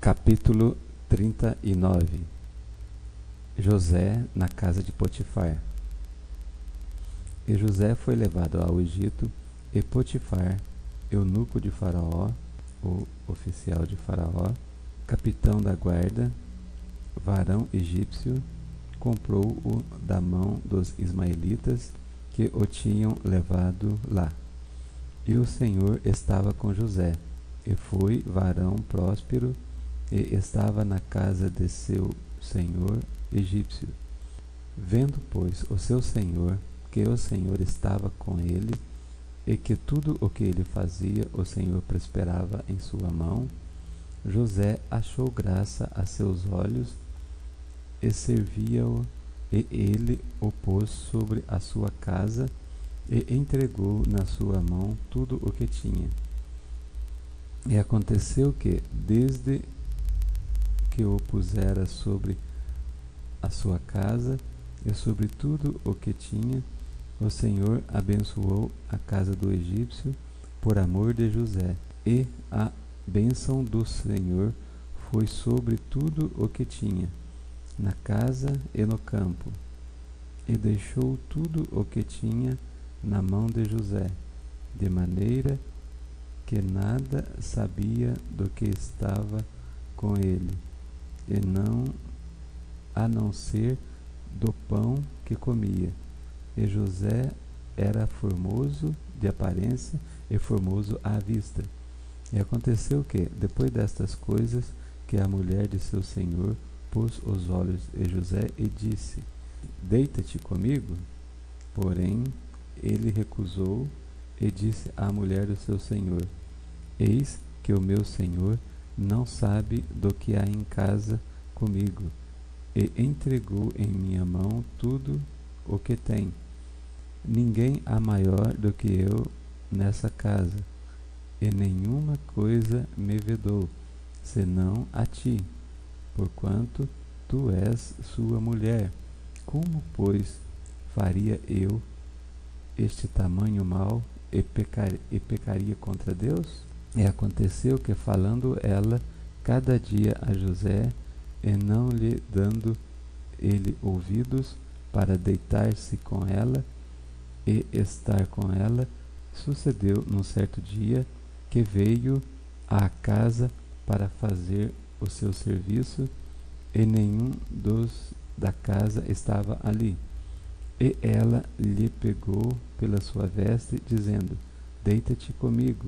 Capítulo 39. José na casa de Potifar. E José foi levado ao Egito, e Potifar, eunuco de Faraó, o oficial de Faraó, capitão da guarda, varão egípcio, comprou-o da mão dos ismaelitas que o tinham levado lá. E o Senhor estava com José, e foi varão próspero, e estava na casa de seu senhor egípcio. Vendo, pois, o seu senhor que o Senhor estava com ele, e que tudo o que ele fazia o Senhor prosperava em sua mão, José achou graça a seus olhos, e servia-o, e ele o pôs sobre a sua casa, e entregou na sua mão tudo o que tinha. E aconteceu que, desde que o pusera sobre a sua casa e sobre tudo o que tinha, o Senhor abençoou a casa do egípcio por amor de José, e a bênção do Senhor foi sobre tudo o que tinha, na casa e no campo, e deixou tudo o que tinha na mão de José, de maneira que nada sabia do que estava com ele, e a não ser do pão que comia. E José era formoso de aparência e formoso à vista. E aconteceu que, depois destas coisas, que a mulher de seu senhor pôs os olhos em José e disse: Deita-te comigo. Porém, ele recusou e disse à mulher do seu senhor: Eis que o meu senhor não sabe do que há em casa comigo, e entregou em minha mão tudo o que tem. Ninguém há maior do que eu nessa casa, e nenhuma coisa me vedou, senão a ti, porquanto tu és sua mulher. Como, pois, faria eu este tamanho mal e pecaria contra Deus? E aconteceu que, falando ela cada dia a José, e não lhe dando ele ouvidos para deitar-se com ela e estar com ela, sucedeu num certo dia que veio à casa para fazer o seu serviço, e nenhum dos da casa estava ali. E ela lhe pegou pela sua veste, dizendo: Deita-te comigo.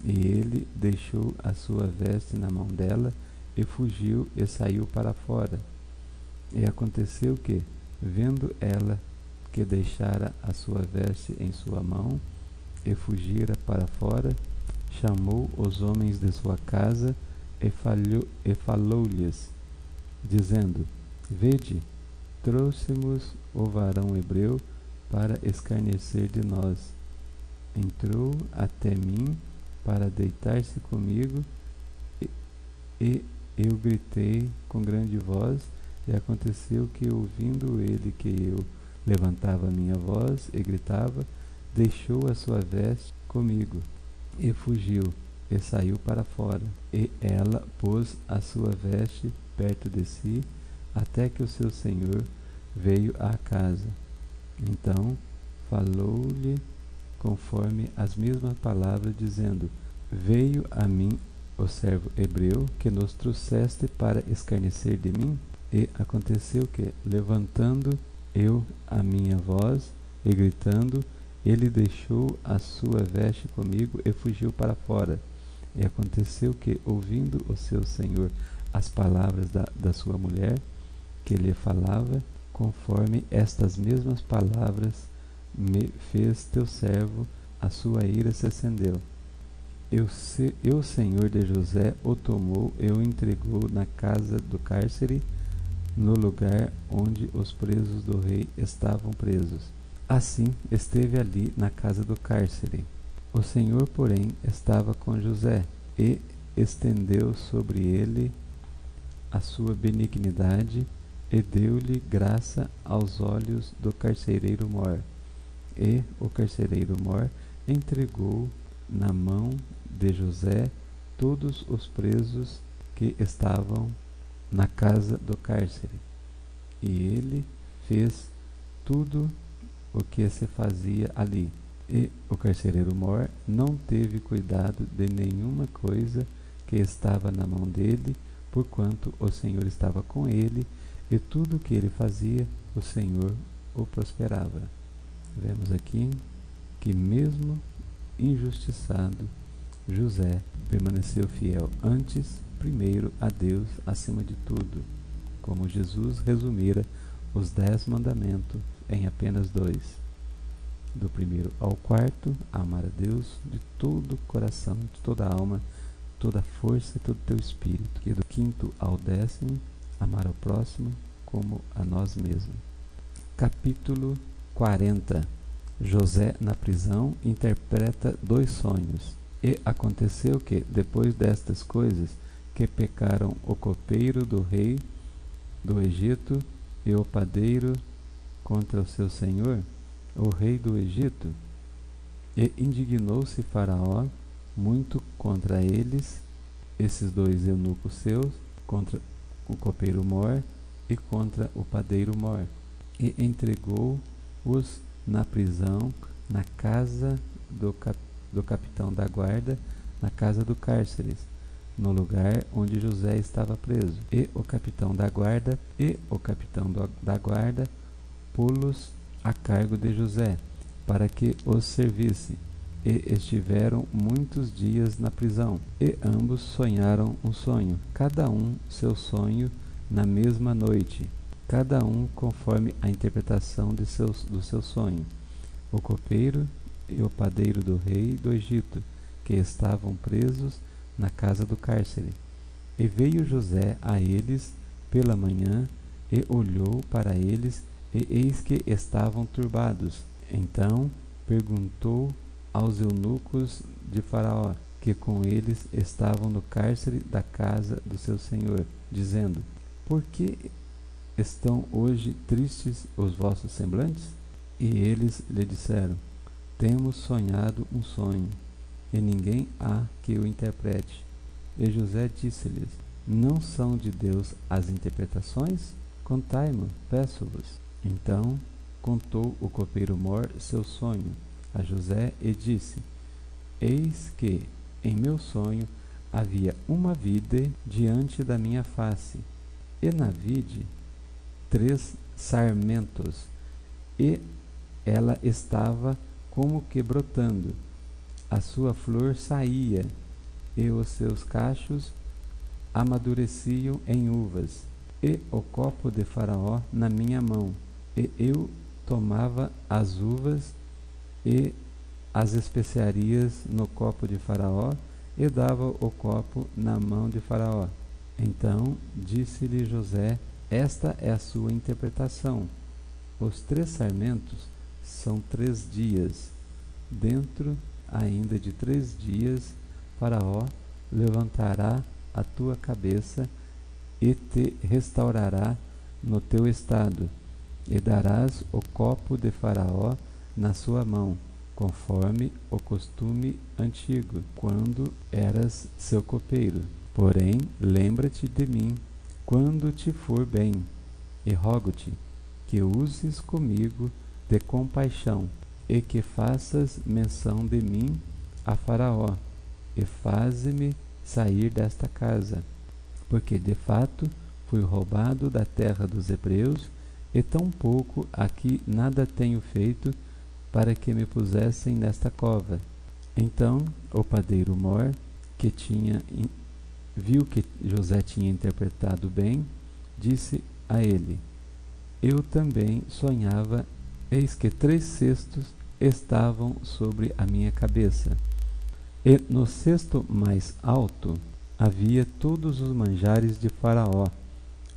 E ele deixou a sua veste na mão dela, e fugiu e saiu para fora. E aconteceu que, vendo ela que deixara a sua veste em sua mão, e fugira para fora, chamou os homens de sua casa, e falou-lhes, dizendo: Vede, trouxemos o varão hebreu para escarnecer de nós. Entrou até mim para deitar-se comigo, e eu gritei com grande voz, e aconteceu que, ouvindo ele que eu levantava a minha voz e gritava, deixou a sua veste comigo, e fugiu, e saiu para fora. E ela pôs a sua veste perto de si, até que o seu senhor veio à casa. Então falou-lhe conforme as mesmas palavras, dizendo: Veio a mim o servo hebreu que nos trouxeste para escarnecer de mim? E aconteceu que, levantando eu a minha voz e gritando, ele deixou a sua veste comigo e fugiu para fora. E aconteceu que, ouvindo o seu senhor as palavras da sua mulher, que lhe falava, conforme estas mesmas palavras me fez teu servo, a sua ira se acendeu. E o senhor de José o tomou e o entregou na casa do cárcere, no lugar onde os presos do rei estavam presos. Assim esteve ali na casa do cárcere. O Senhor, porém, estava com José, e estendeu sobre ele a sua benignidade, e deu-lhe graça aos olhos do carcereiro mor. E o carcereiro mor entregou na mão de José todos os presos que estavam na casa do cárcere. E ele fez tudo o que se fazia ali. E o carcereiro-mor não teve cuidado de nenhuma coisa que estava na mão dele, porquanto o Senhor estava com ele, e tudo o que ele fazia, o Senhor o prosperava. Vemos aqui que mesmo injustiçado, José permaneceu fiel antes, primeiro a Deus acima de tudo, como Jesus resumira os 10 mandamentos em apenas 2. Do primeiro ao quarto, amar a Deus de todo o coração, de toda a alma, toda a força e todo o teu espírito. E do quinto ao 10º, amar ao próximo como a nós mesmos. Capítulo 40. José na prisão interpreta 2 sonhos. E aconteceu que, depois destas coisas, que pecaram o copeiro do rei do Egito e o padeiro contra o seu senhor, o rei do Egito, e indignou-se Faraó muito contra eles, esses 2 eunucos seus, contra o copeiro mor e contra o padeiro mor, e entregou-os na prisão, na casa do capitão da guarda, na casa do cárceres, no lugar onde José estava preso. E o capitão da guarda pô-los a cargo de José, para que os servisse. E estiveram muitos dias na prisão. E ambos sonharam um sonho, cada um seu sonho na mesma noite, cada um conforme a interpretação do seu sonho. O copeiro e o padeiro do rei do Egito, que estavam presos na casa do cárcere. E veio José a eles pela manhã, e olhou para eles, e eis que estavam turbados. Então perguntou aos eunucos de Faraó, que com eles estavam no cárcere da casa do seu senhor, dizendo: Por que estão hoje tristes os vossos semblantes? E eles lhe disseram: Temos sonhado um sonho, e ninguém há que o interprete. E José disse-lhes: Não são de Deus as interpretações? Contai-me, peço-vos. Então contou o copeiro mor seu sonho a José e disse: Eis que em meu sonho havia uma vide diante da minha face, e na vide 3 sarmentos, e ela estava como que brotando, a sua flor saía, e os seus cachos amadureciam em uvas, e o copo de Faraó na minha mão, e eu tomava as uvas e as especiarias no copo de Faraó, e dava o copo na mão de Faraó. Então disse-lhe José: Esta é a sua interpretação. Os 3 sarmentos são 3 dias. Dentro ainda de 3 dias, Faraó levantará a tua cabeça e te restaurará no teu estado, e darás o copo de Faraó na sua mão, conforme o costume antigo, quando eras seu copeiro. Porém, lembra-te de mim quando te for bem, e rogo-te que uses comigo de compaixão, e que faças menção de mim a Faraó, e faze-me sair desta casa, porque de fato fui roubado da terra dos hebreus, e tão pouco aqui nada tenho feito para que me pusessem nesta cova. Então o padeiro mor, que viu que José tinha interpretado bem, disse a ele: Eu também sonhava, eis que 3 cestos estavam sobre a minha cabeça, e no cesto mais alto havia todos os manjares de Faraó,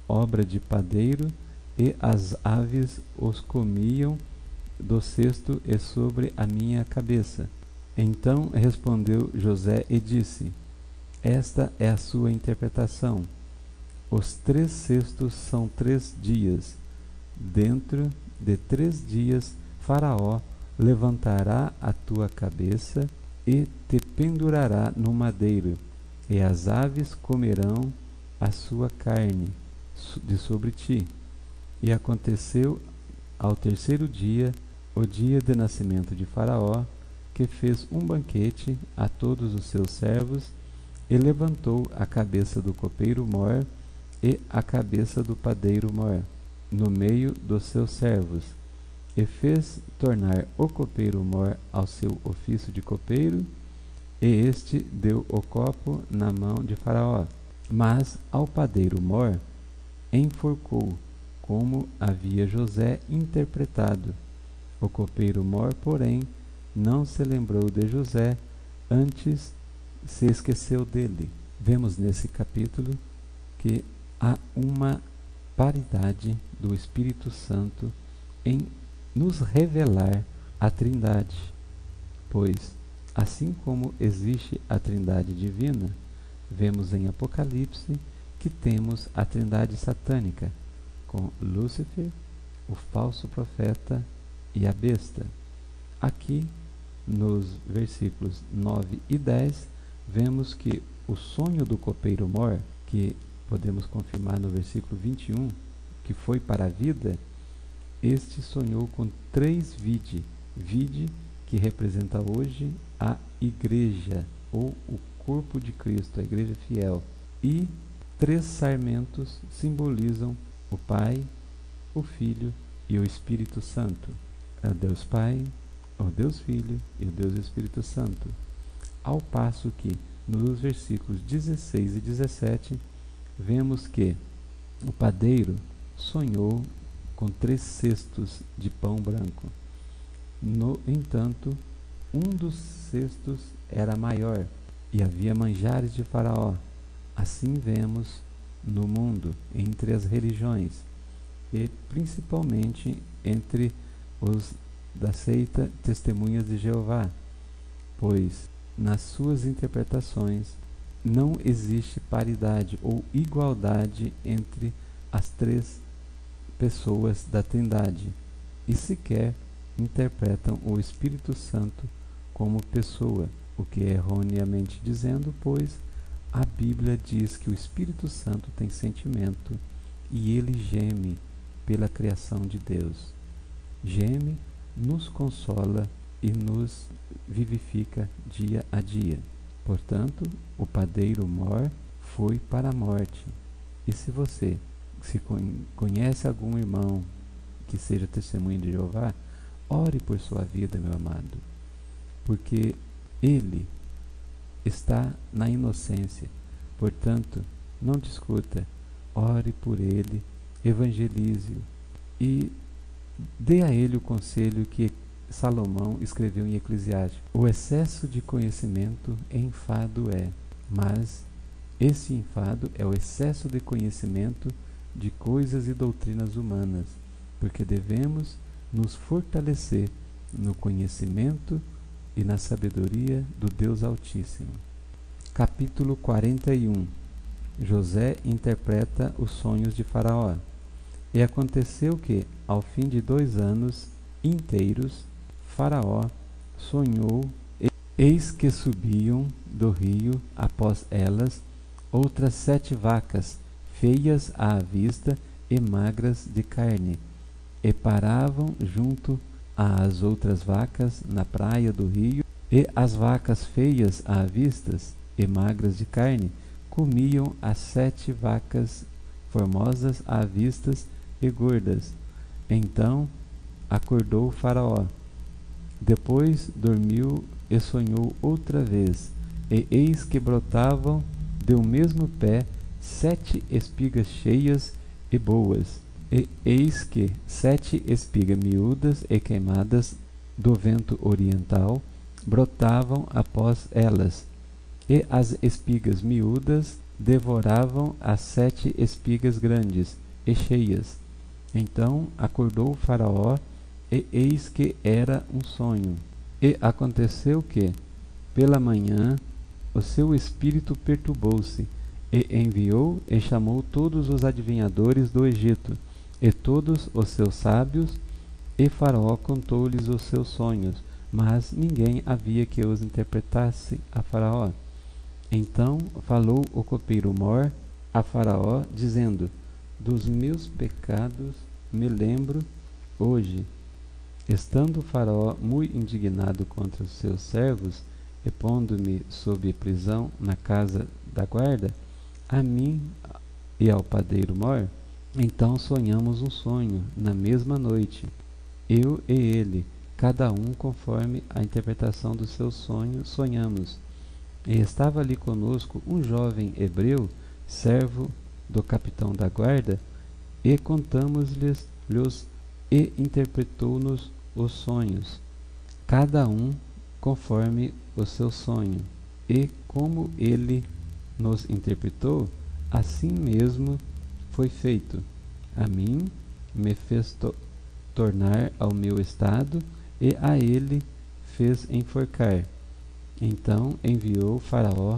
obra de padeiro, e as aves os comiam do cesto e sobre a minha cabeça. Então respondeu José e disse: Esta é a sua interpretação. Os 3 cestos são 3 dias. Dentro de 3 dias, Faraó levantará a tua cabeça e te pendurará no madeiro, e as aves comerão a sua carne de sobre ti. E aconteceu ao terceiro dia, o dia de nascimento de Faraó, que fez um banquete a todos os seus servos, e levantou a cabeça do copeiro-mor e a cabeça do padeiro-mor no meio dos seus servos, e fez tornar o copeiro-mor ao seu ofício de copeiro, e este deu o copo na mão de Faraó. Mas ao padeiro-mor enforcou, como havia José interpretado. O copeiro-mor, porém, não se lembrou de José, antes se esqueceu dele. Vemos nesse capítulo que há uma paridade do Espírito Santo em nos revelar a Trindade, pois, assim como existe a Trindade divina, vemos em Apocalipse que temos a Trindade satânica, com Lúcifer, o falso profeta e a besta. Aqui, nos versículos 9 e 10, vemos que o sonho do copeiro-mor, que podemos confirmar no versículo 21, que foi para a vida, este sonhou com 3 vide, que representa hoje a igreja, ou o corpo de Cristo, a igreja fiel, e 3 sarmentos simbolizam o Pai, o Filho e o Espírito Santo. O Deus Pai, o Deus Filho e o Deus Espírito Santo. Ao passo que, nos versículos 16 e 17, vemos que o padeiro sonhou com 3 cestos de pão branco. No entanto, um dos cestos era maior, e havia manjares de Faraó. Assim vemos no mundo, entre as religiões, e principalmente entre os da seita Testemunhas de Jeová, pois nas suas interpretações não existe paridade ou igualdade entre as 3 pessoas da Trindade, e sequer interpretam o Espírito Santo como pessoa, o que é erroneamente dizendo, pois a Bíblia diz que o Espírito Santo tem sentimento e ele geme pela criação de Deus. Geme, nos consola e nos vivifica dia a dia. Portanto, o padeiro-mor foi para a morte. E se você conhece algum irmão que seja testemunha de Jeová, ore por sua vida, meu amado, porque ele está na inocência. Portanto, não discuta, ore por ele, evangelize-o e dê a ele o conselho que Salomão escreveu em Eclesiastes: o excesso de conhecimento enfado é, mas esse enfado é o excesso de conhecimento de coisas e doutrinas humanas, porque devemos nos fortalecer no conhecimento e na sabedoria do Deus Altíssimo. Capítulo 41. José interpreta os sonhos de Faraó. E aconteceu que, ao fim de 2 anos inteiros, Faraó sonhou, e eis que subiam do rio após elas outras 7 vacas, feias à vista e magras de carne, e paravam junto às outras vacas na praia do rio, e as vacas feias à vista e magras de carne comiam as 7 vacas formosas à vista e gordas. Então acordou o Faraó. Depois dormiu e sonhou outra vez, e eis que brotavam do mesmo pé 7 espigas cheias e boas, e eis que 7 espigas miúdas e queimadas do vento oriental brotavam após elas, e as espigas miúdas devoravam as 7 espigas grandes e cheias. Então acordou o Faraó, e eis que era um sonho. E aconteceu que, pela manhã, o seu espírito perturbou-se, e enviou e chamou todos os adivinhadores do Egito, e todos os seus sábios, e Faraó contou-lhes os seus sonhos, mas ninguém havia que os interpretasse a Faraó. Então falou o copeiro-mor, a Faraó, dizendo: dos meus pecados me lembro hoje. Estando o Faraó muito indignado contra os seus servos, e pondo-me sob prisão na casa da guarda, a mim e ao padeiro Mor, então sonhamos um sonho na mesma noite, eu e ele, cada um conforme a interpretação do seu sonho sonhamos. E estava ali conosco um jovem hebreu, servo do capitão da guarda, e contamos-lhes e interpretou-nos os sonhos, cada um conforme o seu sonho. E como ele nos interpretou, assim mesmo foi feito. A mim me fez tornar ao meu estado, e a ele fez enforcar. Então enviou Faraó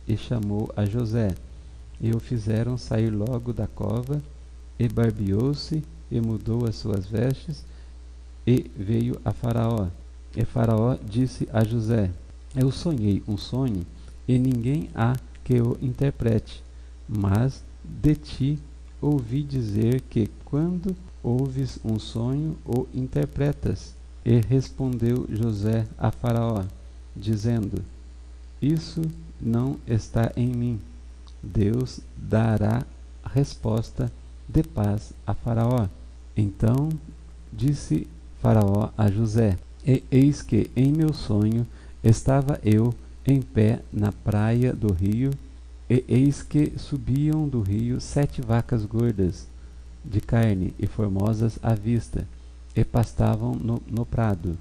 e chamou a José, e o fizeram sair logo da cova, e barbeou-se, e mudou as suas vestes, e veio a Faraó. E Faraó disse a José: eu sonhei um sonho, e ninguém há que o interprete, mas de ti ouvi dizer que, quando ouves um sonho, o interpretas. E respondeu José a Faraó, dizendo: isso não está em mim. Deus dará resposta de paz a Faraó. Então disse Faraó a José: e eis que em meu sonho estava eu em pé na praia do rio, e eis que subiam do rio 7 vacas gordas, de carne e formosas à vista, e pastavam no prado.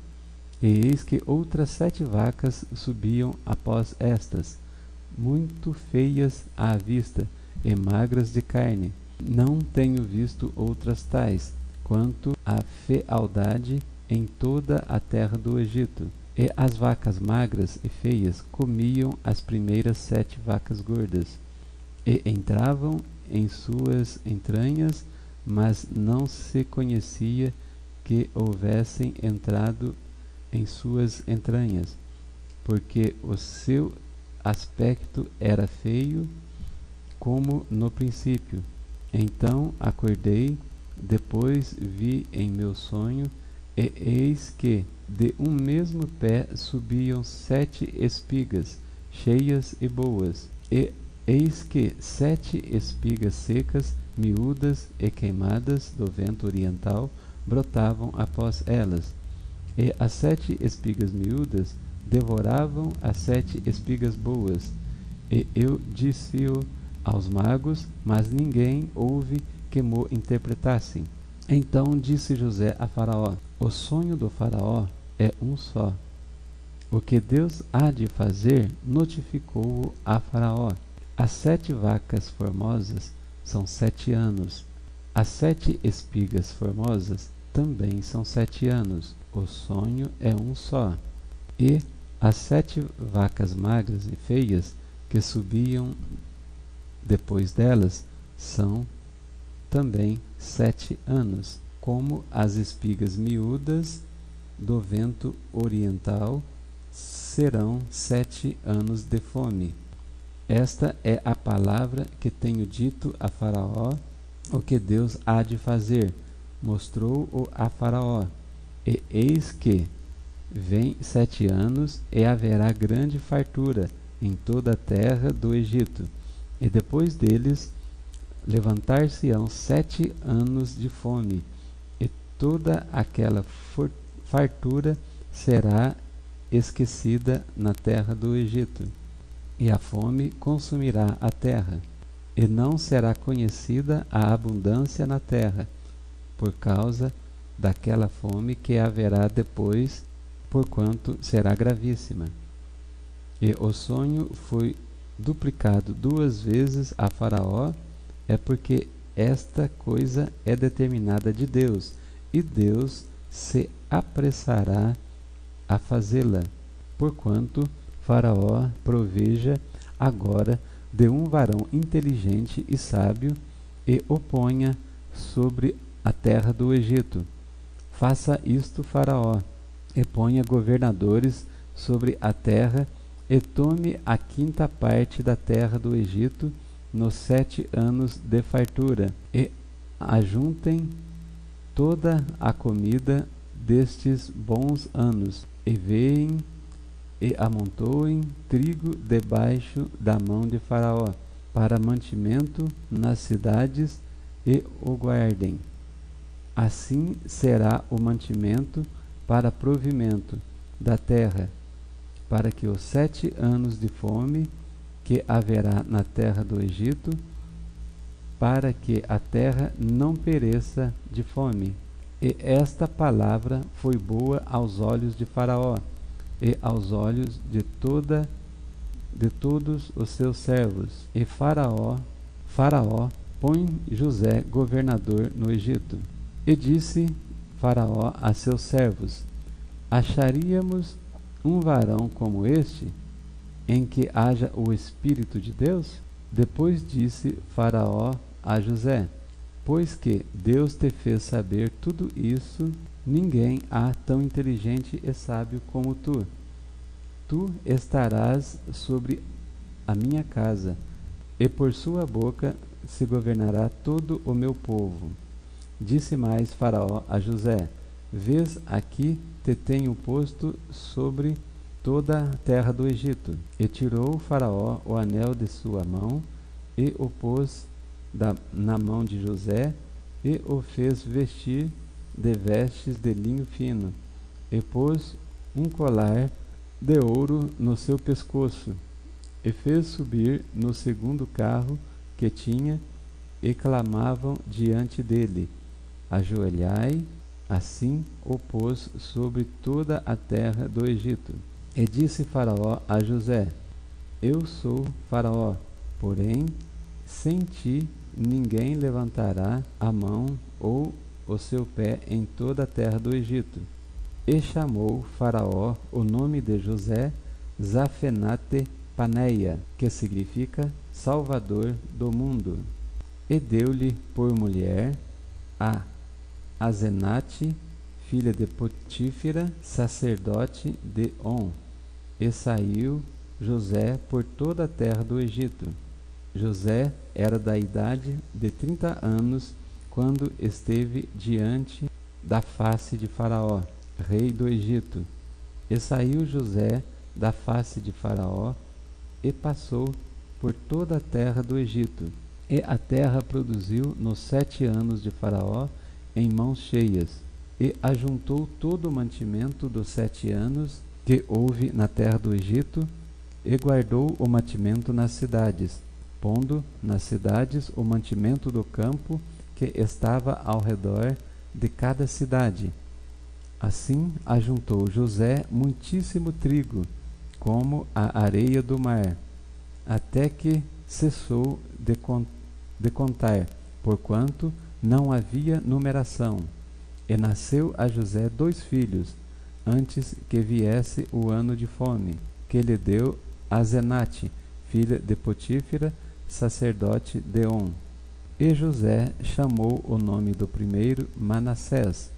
E eis que outras 7 vacas subiam após estas, muito feias à vista, e magras de carne. Não tenho visto outras tais, quanto à fealdade em toda a terra do Egito. E as vacas magras e feias comiam as primeiras 7 vacas gordas, e entravam em suas entranhas, mas não se conhecia que houvessem entrado em suas entranhas, porque o seu aspecto era feio, como no princípio. Então acordei, depois vi em meu sonho, e eis que de um mesmo pé subiam 7 espigas, cheias e boas, e eis que 7 espigas secas, miúdas e queimadas do vento oriental, brotavam após elas. E as 7 espigas miúdas devoravam as 7 espigas boas. E eu disse-o aos magos, mas ninguém houve que mo interpretassem. Então disse José a Faraó: o sonho do Faraó é um só. O que Deus há de fazer, notificou-o a Faraó. As 7 vacas formosas são 7 anos. As 7 espigas formosas também são 7 anos. O sonho é um só. E as 7 vacas magras e feias que subiam depois delas são também 7 anos, como as espigas miúdas do vento oriental serão 7 anos de fome. Esta é a palavra que tenho dito a Faraó, o que Deus há de fazer. Mostrou-o a Faraó. E eis que vem 7 anos, e haverá grande fartura em toda a terra do Egito. E depois deles levantar-se-ão 7 anos de fome, e toda aquela fartura será esquecida na terra do Egito. E a fome consumirá a terra, e não será conhecida a abundância na terra, por causa daquela fome que haverá depois, porquanto será gravíssima. E o sonho foi duplicado 2 vezes a Faraó, é porque esta coisa é determinada de Deus, e Deus se apressará a fazê-la, porquanto Faraó proveja agora de um varão inteligente e sábio, e o ponha sobre a terra do Egito. Faça isto Faraó, e ponha governadores sobre a terra, e tome a 5ª parte da terra do Egito, nos 7 anos de fartura, e ajuntem toda a comida destes bons anos, e veem e amontoem trigo debaixo da mão de Faraó, para mantimento nas cidades, e o guardem. Assim será o mantimento para provimento da terra, para que os 7 anos de fome que haverá na terra do Egito, para que a terra não pereça de fome. E esta palavra foi boa aos olhos de Faraó e aos olhos de todos os seus servos. E Faraó põe José governador no Egito. E disse Faraó a seus servos: acharíamos um varão como este, em que haja o Espírito de Deus? Depois disse Faraó a José: pois que Deus te fez saber tudo isso, ninguém há tão inteligente e sábio como tu. Tu estarás sobre a minha casa, e por sua boca se governará todo o meu povo. Disse mais Faraó a José: vês, aqui te tenho posto sobre toda a terra do Egito. E tirou Faraó o anel de sua mão, e o pôs na mão de José, e o fez vestir de vestes de linho fino, e pôs um colar de ouro no seu pescoço, e fez subir no segundo carro que tinha, e clamavam diante dele: ajoelhai. Assim o pôs sobre toda a terra do Egito. E disse Faraó a José: eu sou Faraó, porém sem ti ninguém levantará a mão ou o seu pé em toda a terra do Egito. E chamou Faraó o nome de José Zaphenate-Paneia, que significa Salvador do mundo. E deu-lhe por mulher a Asenate, filha de Potífera, sacerdote de On. E saiu José por toda a terra do Egito. José era da idade de 30 anos quando esteve diante da face de Faraó, rei do Egito. E saiu José da face de Faraó e passou por toda a terra do Egito. E a terra produziu nos 7 anos de Faraó em mãos cheias, e ajuntou todo o mantimento dos 7 anos que houve na terra do Egito, e guardou o mantimento nas cidades, pondo nas cidades o mantimento do campo que estava ao redor de cada cidade. Assim ajuntou José muitíssimo trigo, como a areia do mar, até que cessou de contar, porquanto não havia numeração. E nasceu a José 2 filhos, antes que viesse o ano de fome, que lhe deu Asenate, filha de Potífera, sacerdote de On. E José chamou o nome do primeiro Manassés,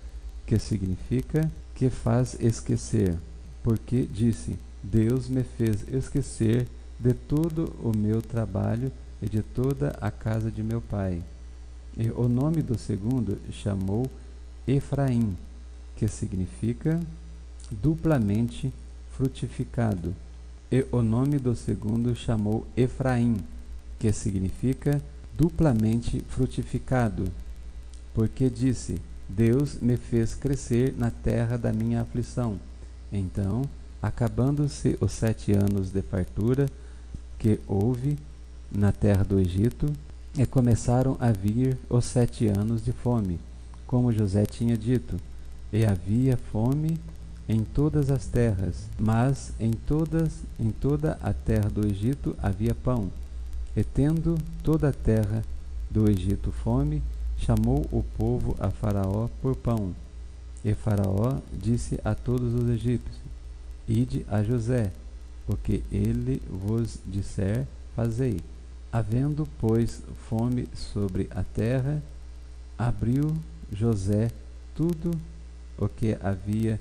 que significa que faz esquecer, porque disse: Deus me fez esquecer de todo o meu trabalho e de toda a casa de meu pai. E o nome do segundo chamou Efraim, que significa duplamente frutificado. E o nome do segundo chamou Efraim, que significa duplamente frutificado, porque disse: Deus me fez crescer na terra da minha aflição. Então, acabando-se os 7 anos de fartura que houve na terra do Egito, e começaram a vir os 7 anos de fome, como José tinha dito, e havia fome em todas as terras, mas em toda a terra do Egito havia pão. E tendo toda a terra do Egito fome, chamou o povo a Faraó por pão. E Faraó disse a todos os egípcios: Ide a José, o que ele vos disser, fazei. Havendo, pois, fome sobre a terra, abriu José tudo o que havia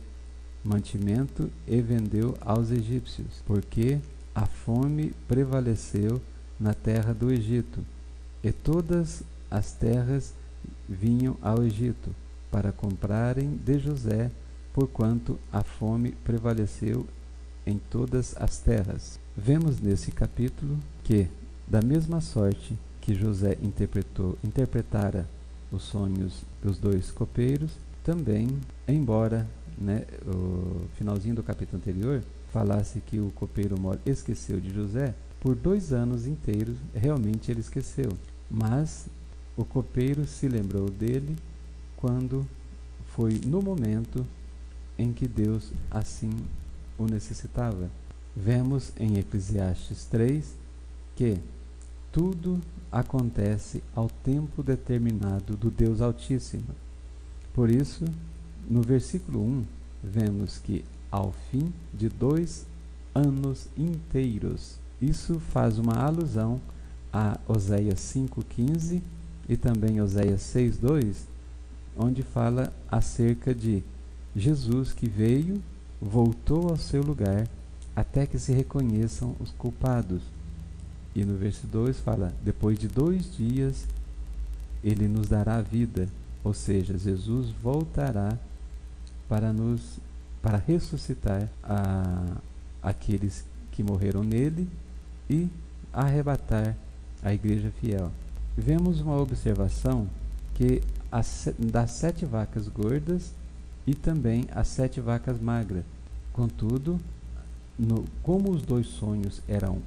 mantimento e vendeu aos egípcios, porque a fome prevaleceu na terra do Egito, e todas as terras vinham ao Egito para comprarem de José, porquanto a fome prevaleceu em todas as terras. Vemos nesse capítulo que, da mesma sorte que José interpretara os sonhos dos dois copeiros, também, embora o finalzinho do capítulo anterior falasse que o copeiro mor esqueceu de José, por 2 anos inteiros realmente ele esqueceu, mas o copeiro se lembrou dele quando foi no momento em que Deus assim o necessitava. Vemos em Eclesiastes 3 que tudo acontece ao tempo determinado do Deus Altíssimo. Por isso, no versículo 1, vemos que ao fim de 2 anos inteiros. Isso faz uma alusão a Oséias 5,15 e também Oséias 6,2, onde fala acerca de Jesus que veio, voltou ao seu lugar, até que se reconheçam os culpados. E no verso 2 fala, depois de 2 dias, ele nos dará a vida, ou seja, Jesus voltará para ressuscitar aqueles que morreram nele e arrebatar a igreja fiel. Vemos uma observação que das 7 vacas gordas e também as 7 vacas magras. Contudo, como os 2 sonhos eram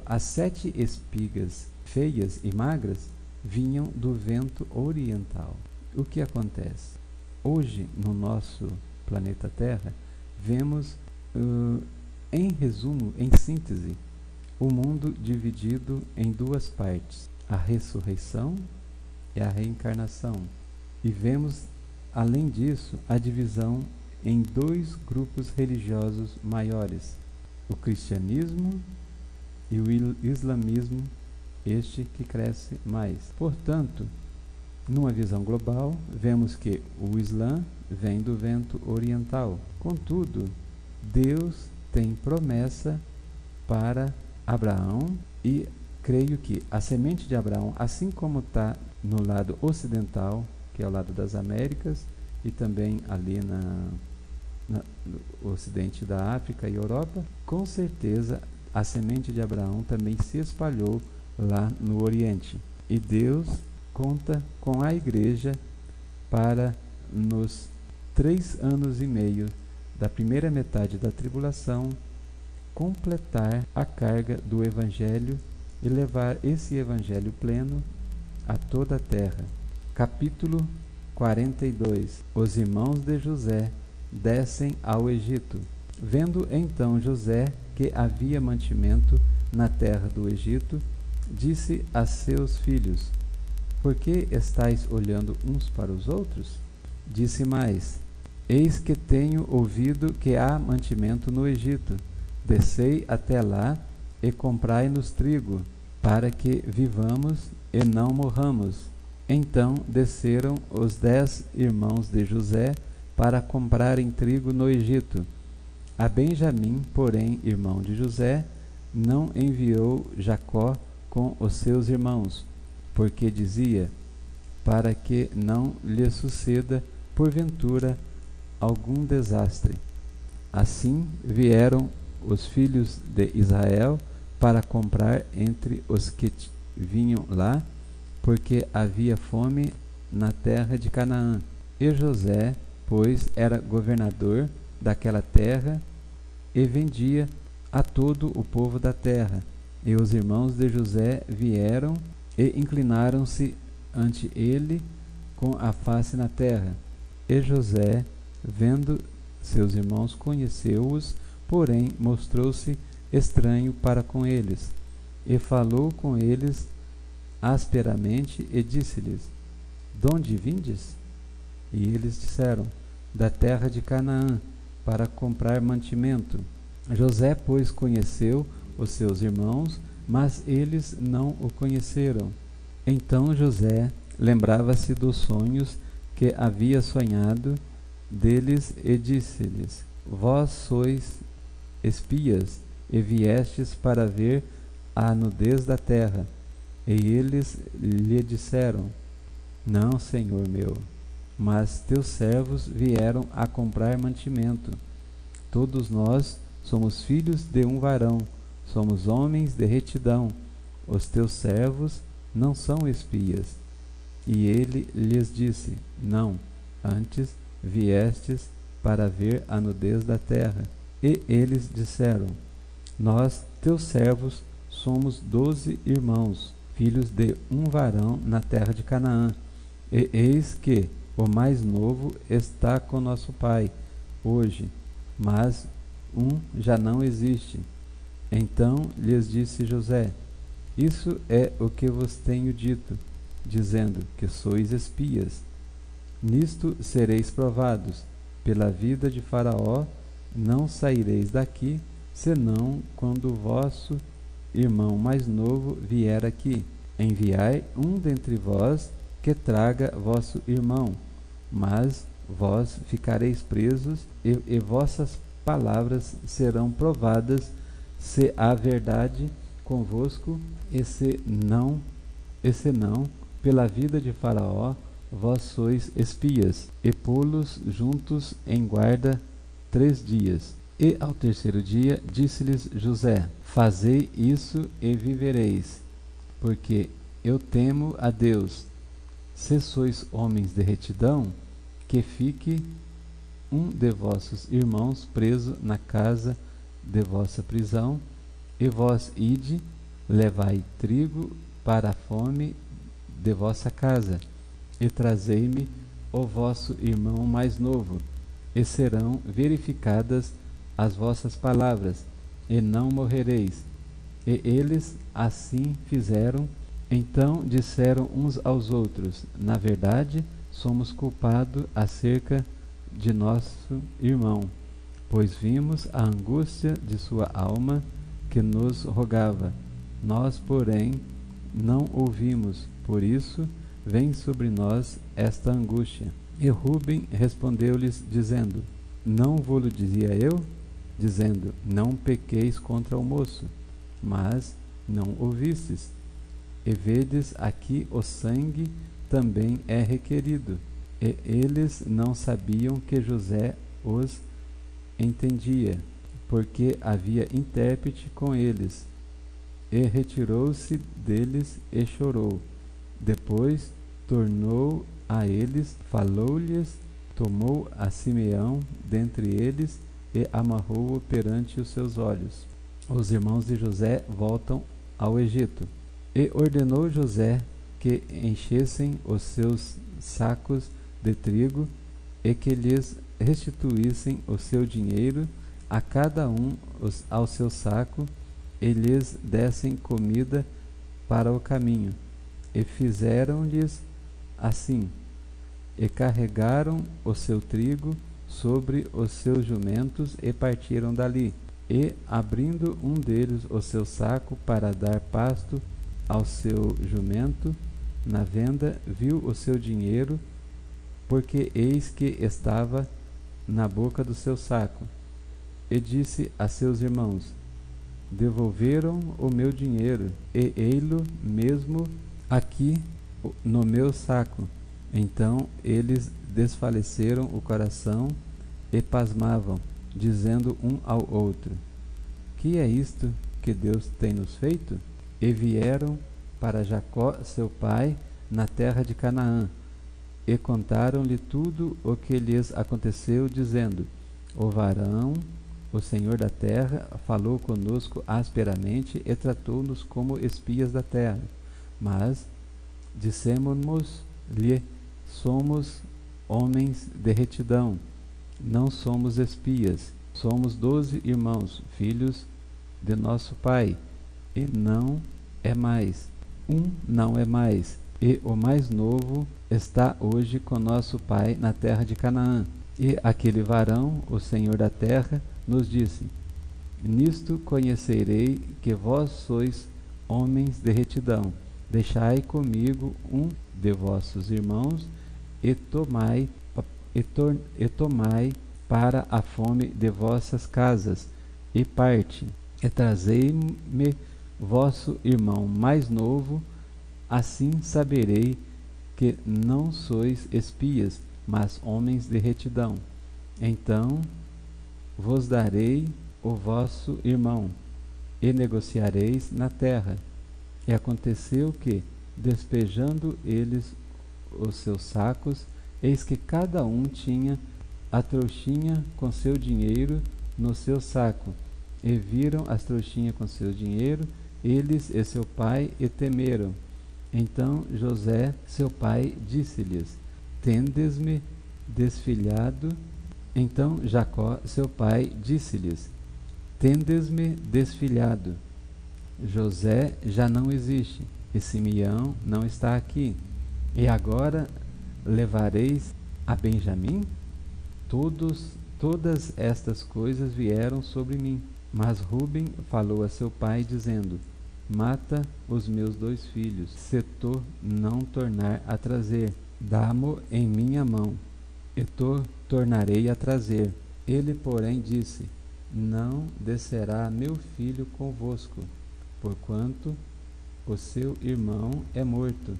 as 7 espigas feias e magras vinham do vento oriental. O que acontece? Hoje, no nosso planeta Terra, vemos, em resumo, em síntese, o mundo dividido em 2 partes, a ressurreição e a reencarnação. E vemos, além disso, a divisão em 2 grupos religiosos maiores, o cristianismo e o islamismo, este que cresce mais. Portanto, numa visão global, vemos que o Islã vem do vento oriental. Contudo, Deus tem promessa para Abraão e creio que a semente de Abraão, assim como está no lado ocidental, que é o lado das Américas, e também ali no ocidente da África e Europa, com certeza a semente de Abraão também se espalhou lá no Oriente. E Deus conta com a igreja para, nos 3 anos e meio da primeira metade da tribulação, completar a carga do Evangelho e levar esse Evangelho pleno a toda a terra. Capítulo 42. Os irmãos de José descem ao Egito. Vendo então José que havia mantimento na terra do Egito, disse a seus filhos: por que estáis olhando uns para os outros? Disse mais: eis que tenho ouvido que há mantimento no Egito. Descei até lá e comprai-nos trigo, para que vivamos e não morramos. Então desceram os 10 irmãos de José para comprarem trigo no Egito. A Benjamim, porém, irmão de José, não enviou Jacó com os seus irmãos, porque dizia, para que não lhe suceda, porventura, algum desastre. Assim vieram os filhos de Israel para comprar entre os que vinham lá, porque havia fome na terra de Canaã. E José, pois, era governador daquela terra e vendia a todo o povo da terra. E os irmãos de José vieram e inclinaram-se ante ele com a face na terra. E José, vendo seus irmãos, conheceu-os, porém mostrou-se estranho para com eles, e falou com eles asperamente e disse-lhes: donde vindes? E eles disseram: da terra de Canaã, para comprar mantimento. José, pois, conheceu os seus irmãos, mas eles não o conheceram. Então José lembrava-se dos sonhos que havia sonhado deles e disse-lhes: vós sois espias e viestes para ver a nudez da terra. E eles lhe disseram: Não, senhor meu, mas teus servos vieram a comprar mantimento. Todos nós somos filhos de um varão, somos homens de retidão. Os teus servos não são espias. E ele lhes disse: Não, antes viestes para ver a nudez da terra. E eles disseram: Nós, teus servos, somos 12 irmãos, filhos de um varão na terra de Canaã. E eis que o mais novo está com nosso pai hoje, mas um já não existe. Então lhes disse José: Isso é o que vos tenho dito, dizendo que sois espias. Nisto sereis provados. Pela vida de Faraó não saireis daqui, senão quando o vosso irmão mais novo vier aqui. Enviai um dentre vós que traga vosso irmão, mas vós ficareis presos, e vossas palavras serão provadas, se há verdade convosco, e se não, pela vida de Faraó, vós sois espias, e pô-los juntos em guarda 3 dias. E ao terceiro dia disse-lhes José: Fazei isso e vivereis, porque eu temo a Deus. Se sois homens de retidão, que fique um de vossos irmãos preso na casa de vossa prisão, e vós ide, levai trigo para a fome de vossa casa, e trazei-me o vosso irmão mais novo, e serão verificadas as vossas palavras, e não morrereis. E eles assim fizeram. Então disseram uns aos outros: Na verdade, somos culpados acerca de nosso irmão, pois vimos a angústia de sua alma que nos rogava. Nós, porém, não ouvimos, por isso vem sobre nós esta angústia. E Rúben respondeu-lhes, dizendo: Não vou-lo dizia eu, dizendo: Não pequeis contra o moço, mas não ouvistes. E vedes aqui o sangue também é requerido. E eles não sabiam que José os entendia, porque havia intérprete com eles. E retirou-se deles e chorou. Depois tornou a eles, falou-lhes, tomou a Simeão dentre eles e amarrou-o perante os seus olhos. Os irmãos de José voltam ao Egito. E ordenou José que enchessem os seus sacos de trigo e que lhes restituíssem o seu dinheiro, a cada um ao seu saco, e lhes dessem comida para o caminho. E fizeram-lhes assim, e carregaram o seu trigo sobre os seus jumentos e partiram dali. E, abrindo um deles o seu saco para dar pasto ao seu jumento, na venda viu o seu dinheiro, porque eis que estava na boca do seu saco. E disse a seus irmãos: Devolveram o meu dinheiro, e ei-lo mesmo aqui no meu saco. Então eles desfaleceram o coração e pasmavam, dizendo um ao outro: Que é isto que Deus tem nos feito? E vieram para Jacó seu pai na terra de Canaã, e contaram-lhe tudo o que lhes aconteceu, dizendo: O varão, o Senhor da terra, falou conosco asperamente e tratou-nos como espias da terra. Mas dissemos-lhe: Somos homens de retidão, não somos espias. Somos 12 irmãos, filhos de nosso pai, e não é mais. Não é mais. E o mais novo está hoje com nosso pai na terra de Canaã. E aquele varão, o Senhor da terra, nos disse: Nisto conhecerei que vós sois homens de retidão. Deixai comigo um de vossos irmãos e tomai para a fome de vossas casas, e parte, e trazei-me vosso irmão mais novo, assim saberei que não sois espias, mas homens de retidão. Então vos darei o vosso irmão, e negociareis na terra. E aconteceu que, despejando eles os seus sacos, eis que cada um tinha a trouxinha com seu dinheiro no seu saco. E viram as trouxinhas com seu dinheiro, eles e seu pai, e temeram. Então José, seu pai, disse-lhes: Tendes-me desfilhado? Então Jacó, seu pai, disse-lhes: Tendes-me desfilhado? José já não existe, e Simeão não está aqui. E agora levareis a Benjamim? Todas estas coisas vieram sobre mim. Mas Ruben falou a seu pai, dizendo: Mata os meus 2 filhos, se tu não tornar a trazer. Dá-mo em minha mão, e tu tornarei a trazer. Ele, porém, disse: Não descerá meu filho convosco, porquanto o seu irmão é morto,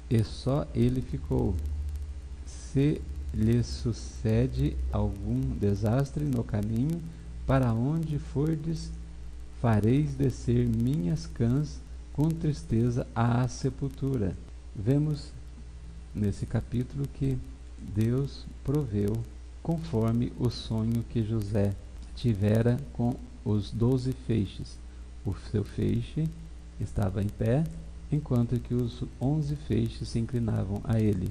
e só ele ficou. Se lhe sucede algum desastre no caminho, para onde fordes, fareis descer minhas cãs com tristeza à sepultura. Vemos nesse capítulo que Deus proveu conforme o sonho que José tivera com os 12 feixes. O seu feixe estava em pé, enquanto que os 11 feixes se inclinavam a ele,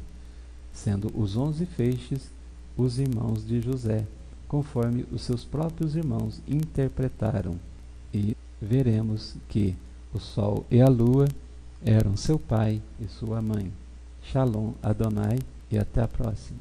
sendo os 11 feixes os irmãos de José, conforme os seus próprios irmãos interpretaram. E veremos que o sol e a lua eram seu pai e sua mãe. Shalom Adonai, e até a próxima.